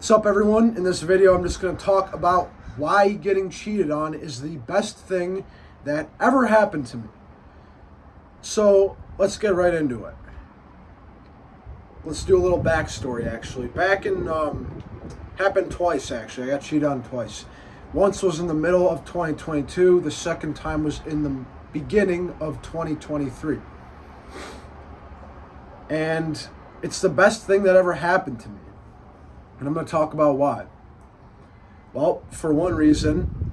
What's up, everyone? In this video, I'm just going to talk about why getting cheated on is the best thing that ever happened to me. So let's get right into it. Let's do a little backstory, actually. Happened twice, actually. I got cheated on twice. Once was in the middle of 2022. The second time was in the beginning of 2023. And it's the best thing that ever happened to me. And I'm going to talk about why. Well, for one reason,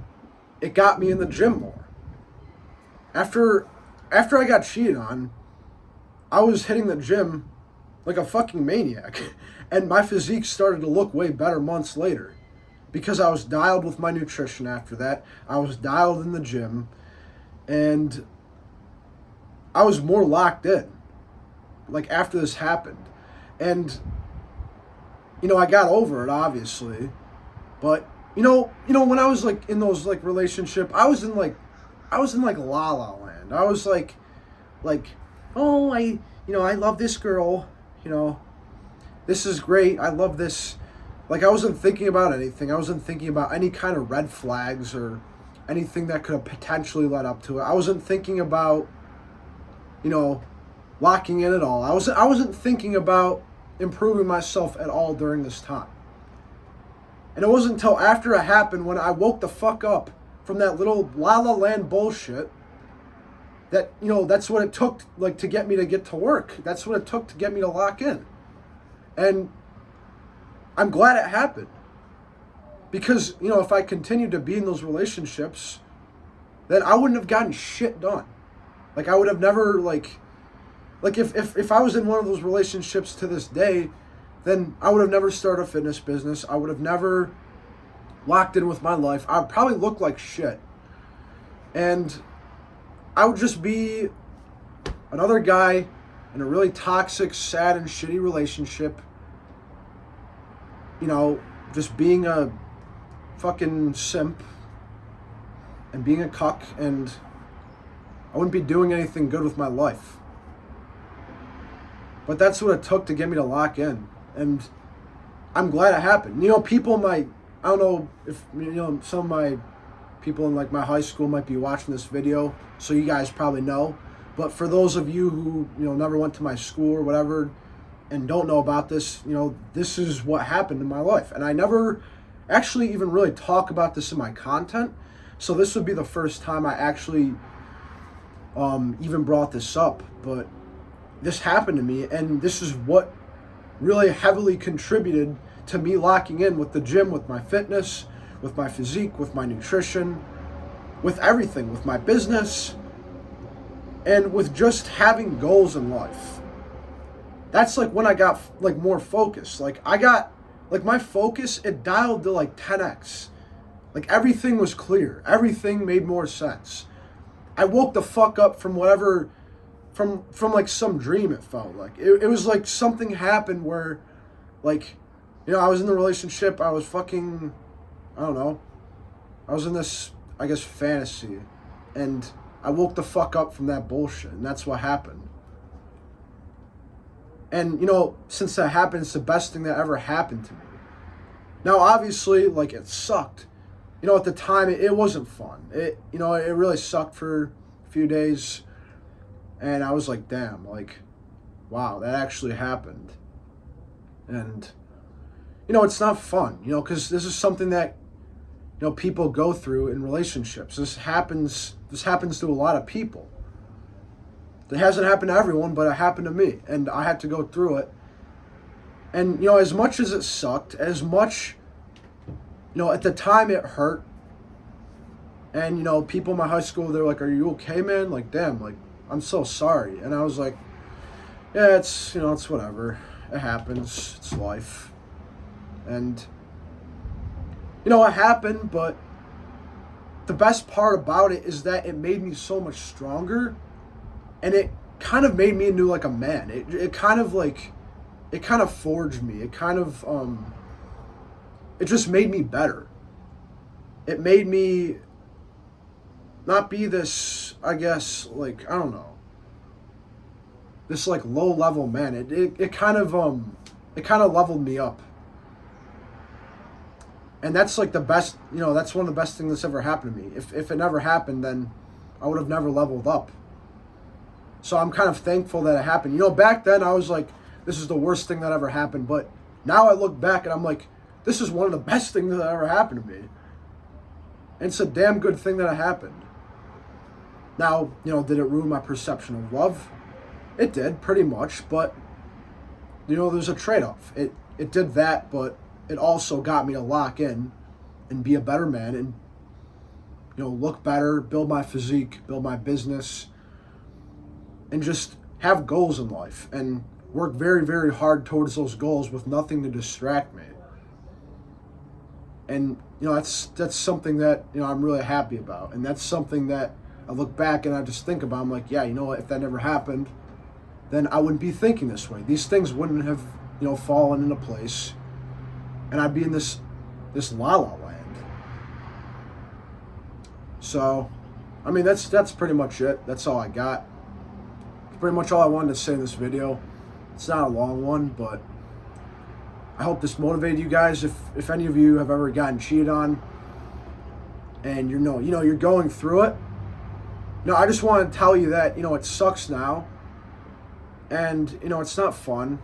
it got me in the gym more. After I got cheated on, I was hitting the gym like a fucking maniac. And my physique started to look way better months later. Because I was dialed with my nutrition after that. I was dialed in the gym. And I was more locked in. Like after this happened. And I got over it, obviously, but when I was like in those like relationship, I was in like la la land. I was like, oh, I love this girl, this is great. I love this. Like, I wasn't thinking about anything. I wasn't thinking about any kind of red flags or anything that could have potentially led up to it. I wasn't thinking about, locking in at all. I wasn't thinking about improving myself at all during this time. And it wasn't until after it happened, when I woke the fuck up from that little la la land bullshit, that that's what it took to get me to get to work. That's what it took to get me to lock in. And I'm glad it happened, because if I continued to be in those relationships, then I wouldn't have gotten shit done. Like, I would have never if I was in one of those relationships to this day, then I would have never started a fitness business. I would have never locked in with my life. I would probably look like shit. And I would just be another guy in a really toxic, sad, and shitty relationship. Just being a fucking simp and being a cuck, and I wouldn't be doing anything good with my life. But that's what it took to get me to lock in. And I'm glad it happened. People might, I don't know if, some of my people in like my high school might be watching this video, so you guys probably know. But for those of you who, never went to my school or whatever and don't know about this, this is what happened in my life. And I never actually even really talk about this in my content. So this would be the first time I actually even brought this up. But this happened to me, and this is what really heavily contributed to me locking in with the gym, with my fitness, with my physique, with my nutrition, with everything, with my business, and with just having goals in life. That's like when I got like more focused. Like, I got like my focus, it dialed to like 10x. Like, everything was clear. Everything made more sense. I woke the fuck up from whatever, from like some dream. It felt like it was like something happened where, like, I was in the relationship. I was fucking, I don't know, I was in this, I guess, fantasy, and I woke the fuck up from that bullshit, and that's what happened. And since that happened, it's the best thing that ever happened to me. Now, obviously, like, it sucked. At the time, it wasn't fun. It really sucked for a few days. And I was like, damn, like, wow, that actually happened. And, it's not fun, because this is something that, people go through in relationships. This happens to a lot of people. It hasn't happened to everyone, but it happened to me. And I had to go through it. And, as much as it sucked, as much, at the time it hurt. And, people in my high school, they're like, are you okay, man? Like, damn, like, I'm so sorry. And I was like, yeah, it's whatever. It happens. It's life. And, it happened, but the best part about it is that it made me so much stronger, and it kind of made me into like a man. It kind of forged me. It kind of, it just made me better. It made me not be this, I guess, like, I don't know, this like low level man. It kind of leveled me up. And that's like the best, that's one of the best things that's ever happened to me. If it never happened, then I would have never leveled up. So I'm kind of thankful that it happened. Back then I was like, this is the worst thing that ever happened. But now I look back and I'm like, this is one of the best things that ever happened to me. And it's a damn good thing that it happened. Now, did it ruin my perception of love? It did, pretty much. But, there's a trade-off. It did that, but it also got me to lock in and be a better man and, look better, build my physique, build my business, and just have goals in life and work very, very hard towards those goals with nothing to distract me. And, that's something that, I'm really happy about. And that's something that I look back and I just think about. I'm like, yeah, what, if that never happened, then I wouldn't be thinking this way. These things wouldn't have, fallen into place. And I'd be in this la la land. So, I mean, that's pretty much it. That's all I got. It's pretty much all I wanted to say in this video. It's not a long one, but I hope this motivated you guys. If any of you have ever gotten cheated on and you're going through it, I just want to tell you that, it sucks now. And, it's not fun.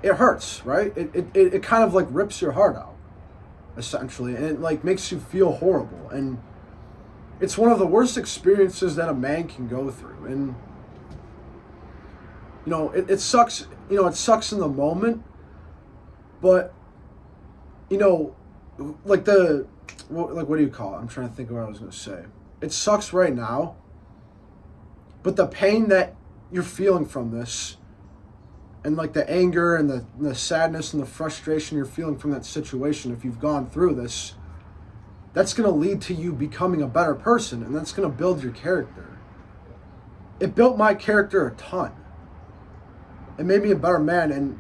It hurts, right? It kind of like rips your heart out, essentially. And it like makes you feel horrible. And it's one of the worst experiences that a man can go through. And, it sucks, it sucks in the moment. But, like what do you call it? I'm trying to think of what I was going to say. It sucks right now. But the pain that you're feeling from this, and like the anger and the sadness and the frustration you're feeling from that situation, if you've gone through this, that's going to lead to you becoming a better person, and that's going to build your character. It built my character a ton. It made me a better man, and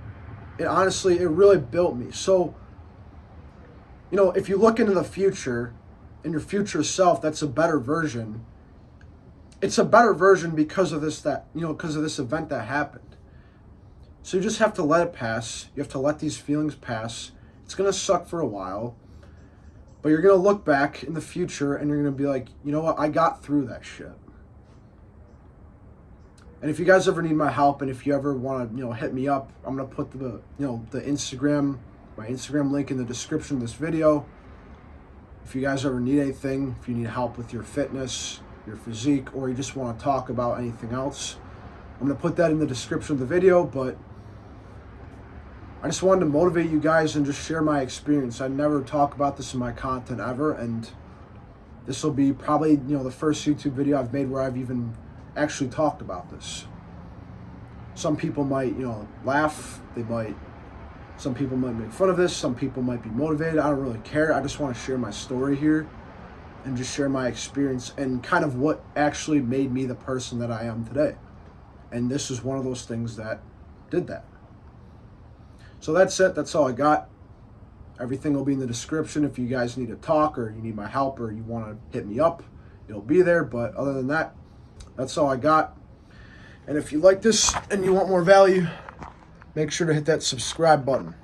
it really built me. So, if you look into the future, and your future self, that's a better version. It's a better version because of this event that happened. So you just have to let it pass. You have to let these feelings pass. It's going to suck for a while. But you're going to look back in the future and you're going to be like, you know what? I got through that shit. And if you guys ever need my help, and if you ever want to, hit me up, I'm going to put the Instagram, my Instagram link in the description of this video. If you guys ever need anything, if you need help with your fitness, your physique, or you just want to talk about anything else, I'm going to put that in the description of the video. But I just wanted to motivate you guys and just share my experience. I never talk about this in my content ever, and this will be probably, the first YouTube video I've made where I've even actually talked about this. Some people might, laugh. Some people might make fun of this. Some people might be motivated. I don't really care. I just want to share my story here and just share my experience and kind of what actually made me the person that I am today. And this is one of those things that did that. So that's it. That's all I got. Everything will be in the description. If you guys need to talk or you need my help or you want to hit me up, it'll be there. But other than that, that's all I got. And if you like this and you want more value, make sure to hit that subscribe button.